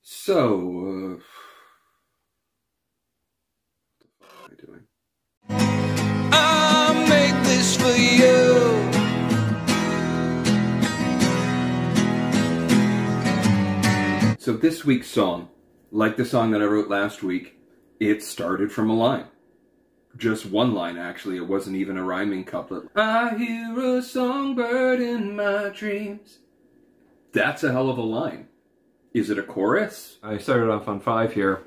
So, what the fuck am I doing? I made this for you. So this week's song, like the song that I wrote last week, it started from a line. Just one line, actually. It wasn't even a rhyming couplet. I hear a songbird in my dreams. That's a hell of a line. Is it a chorus? I started off on 5 here.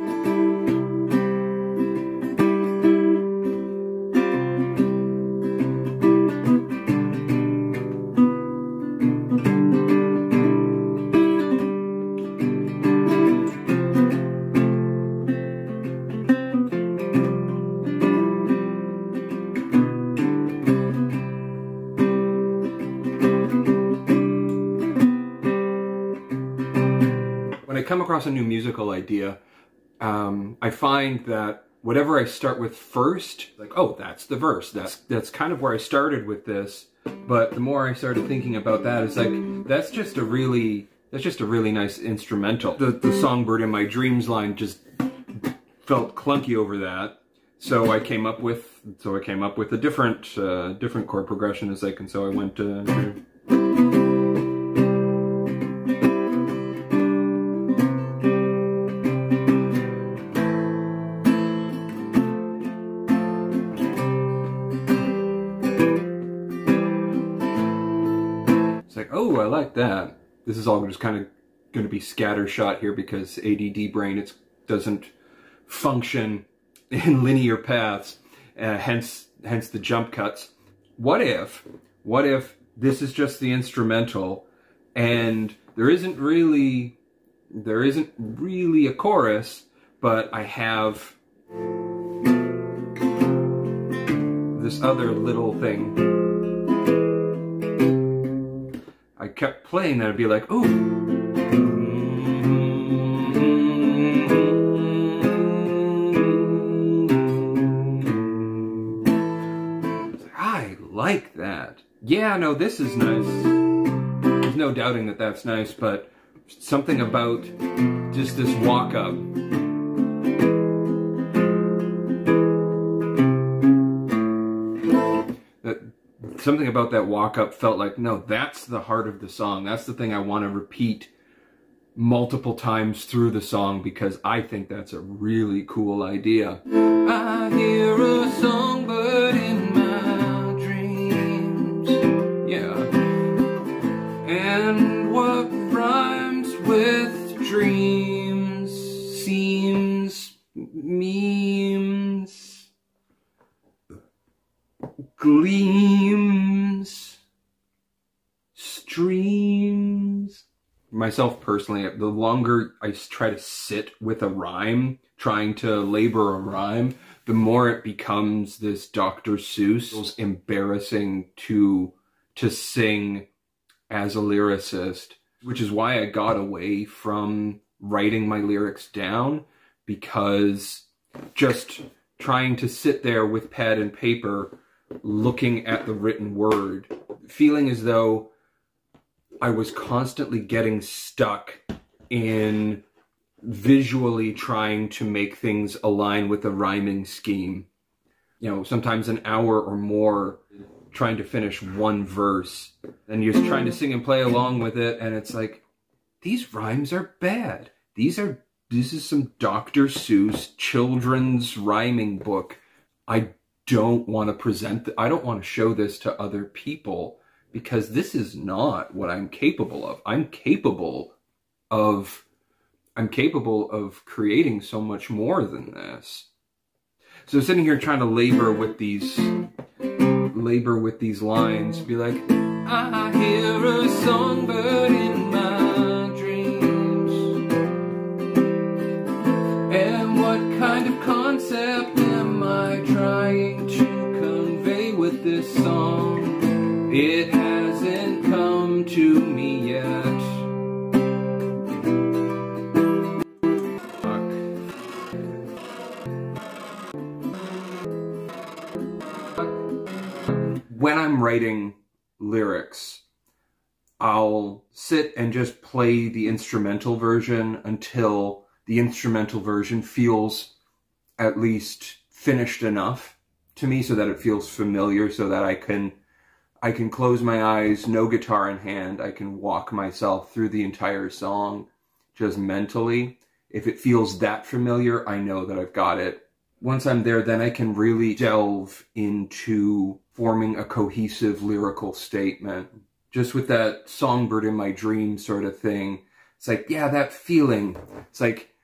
When I come across a new musical idea, I find that whatever I start with first, like, oh, that's the verse. That's kind of where I started with this. But the more I started thinking about that, it's like, that's just a really nice instrumental. The Songbird in my dreams line just felt clunky over that. So I came up with a different chord progression as and so I went to. Oh, I like that. This is all just kind of going to be scattershot here because ADD brain doesn't function in linear paths, hence the jump cuts. What if this is just the instrumental and there isn't really a chorus, but I have this other little thing. I kept playing that, I'd be like, ooh. I like that. Yeah, no, this is nice. There's no doubting that that's nice, but something about just this walk-up. Something about that walk-up felt like, no, that's the heart of the song. That's the thing I want to repeat multiple times through the song because I think that's a really cool idea. I hear a songbird in my dreams. Yeah. And what rhymes with dreams seems memes. Gleams, streams. Myself personally, the longer I try to sit with a rhyme, trying to labor a rhyme, the more it becomes this Dr. Seuss. It's embarrassing to sing as a lyricist, which is why I got away from writing my lyrics down, because just trying to sit there with pad and paper looking at the written word, feeling as though I was constantly getting stuck in visually trying to make things align with a rhyming scheme. You know, sometimes an hour or more trying to finish one verse, and you're trying to sing and play along with it, and it's like, these rhymes are bad. This is some Dr. Seuss children's rhyming book. I don't want to I don't want to show this to other people because this is not what I'm capable of. I'm capable of creating so much more than this. So sitting here trying to labor with these lines, be like, I hear a songbird in my dreams. And what kind of concept am I trying to convey with this song? It hasn't come to me yet. When I'm writing lyrics, I'll sit and just play the instrumental version until the instrumental version feels at least finished enough to me so that it feels familiar, so that I can close my eyes, no guitar in hand. I can walk myself through the entire song just mentally. If it feels that familiar, I know that I've got it. Once I'm there, then I can really delve into forming a cohesive lyrical statement. Just with that Songbird in my dream sort of thing. It's like, yeah, that feeling. It's like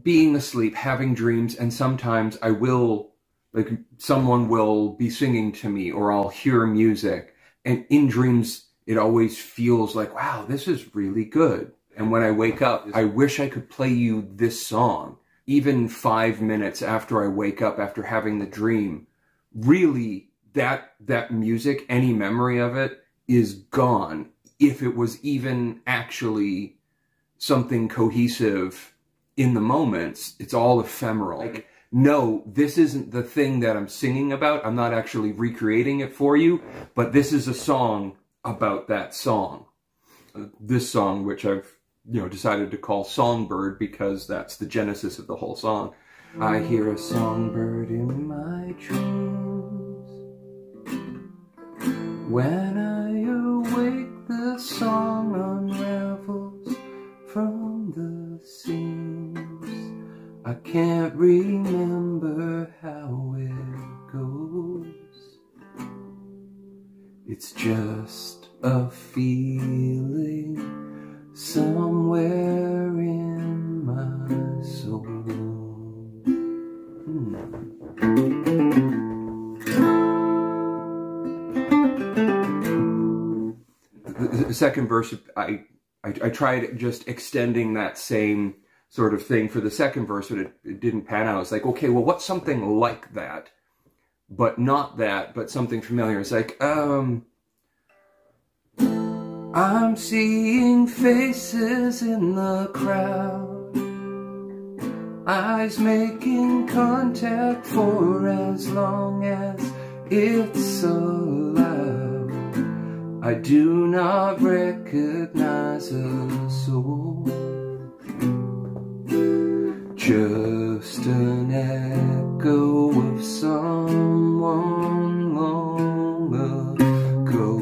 being asleep, having dreams, and sometimes I will, like, someone will be singing to me, or I'll hear music. And in dreams, it always feels like, wow, this is really good. And when I wake up, I wish I could play you this song. Even 5 minutes after I wake up, after having the dream, really, that music, any memory of it, is gone. If it was even actually something cohesive in the moments, it's all ephemeral. Like, no, this isn't the thing that I'm singing about. I'm not actually recreating it for you, but this is a song about that song. This song, which I've, decided to call Songbird because that's the genesis of the whole song. I hear a songbird in my dreams. When I awake, the song unravels from the seams. I can't remember how it goes. It's just a feeling somewhere in my soul. The second verse, I tried just extending that same sort of thing for the second verse, but it didn't pan out. It's like, okay, well, what's something like that, but not that, but something familiar? It's like, I'm seeing faces in the crowd, eyes making contact for as long as it's allowed. I do not recognize a soul, just an echo of someone long ago.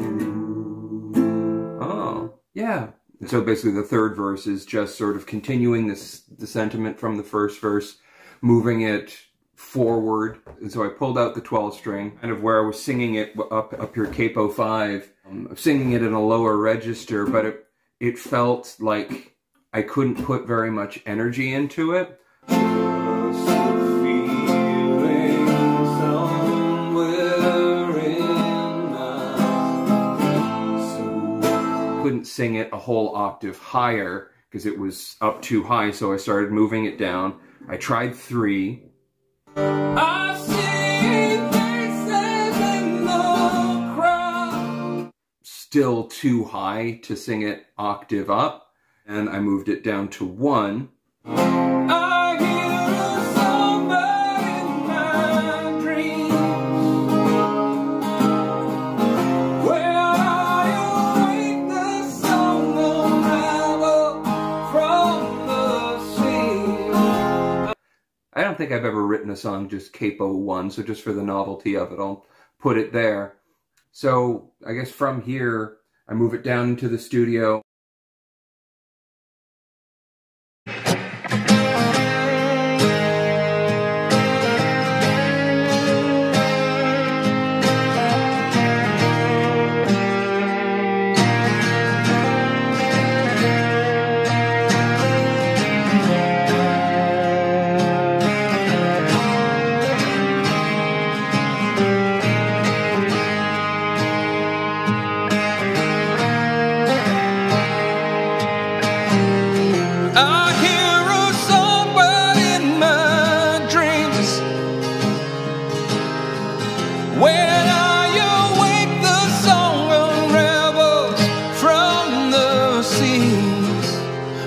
Oh, yeah. So basically the third verse is just sort of continuing the sentiment from the first verse, moving it forward. And so I pulled out the 12 string, kind of where I was singing it up here, capo 5, singing it in a lower register, but it felt like I couldn't put very much energy into it. Just a feeling somewhere in my soul. Couldn't sing it a whole octave higher because it was up too high, so I started moving it down. I tried 3. I see faces in the crowd. Still too high to sing it octave up, and I moved it down to 1. I hear a songbird in my dreams. When I awake, the song unravels from the sea. I don't think I've ever written a song just capo 1, so just for the novelty of it, I'll put it there. So I guess from here, I move it down into the studio.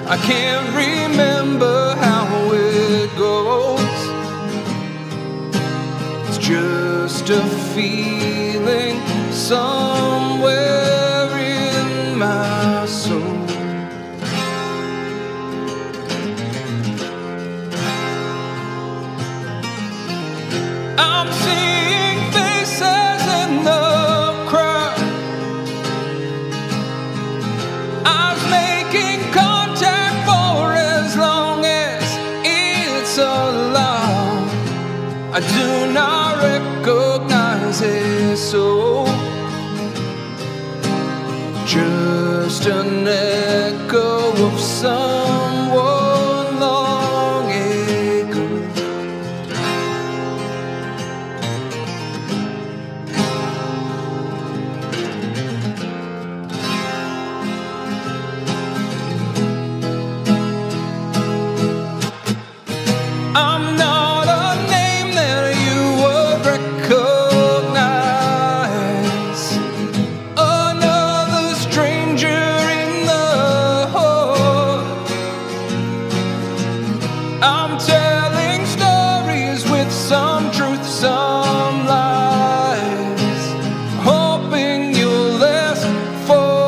I can't remember how it goes. It's just a feeling somewhere in my I'm seeing faces in the crowd. I was making contact for as long as it's allowed. I do not recognize his soul, just an echo of someone long ago. I'm not a name that you would recognize, another stranger in the hall. I'm telling stories with some truth, some lies, hoping you'll ask for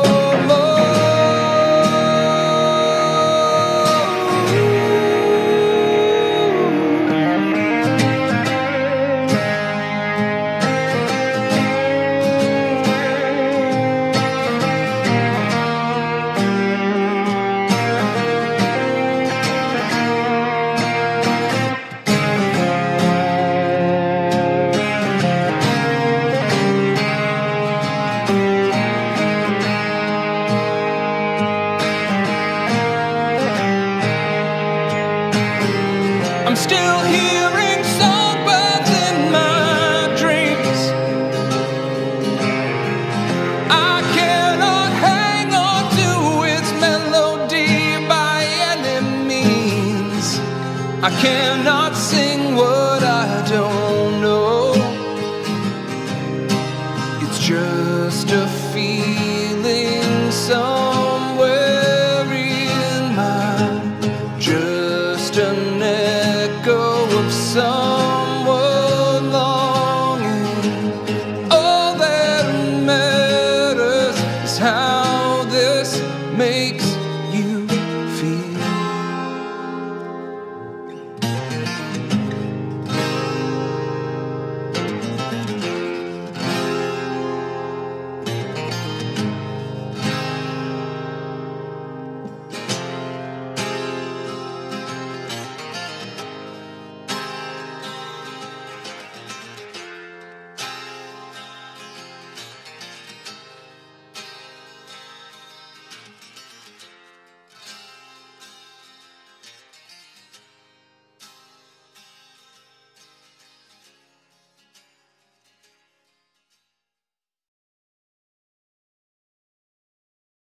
I'm still hearing songbirds in my dreams. I cannot hang on to its melody by any means. I cannot sing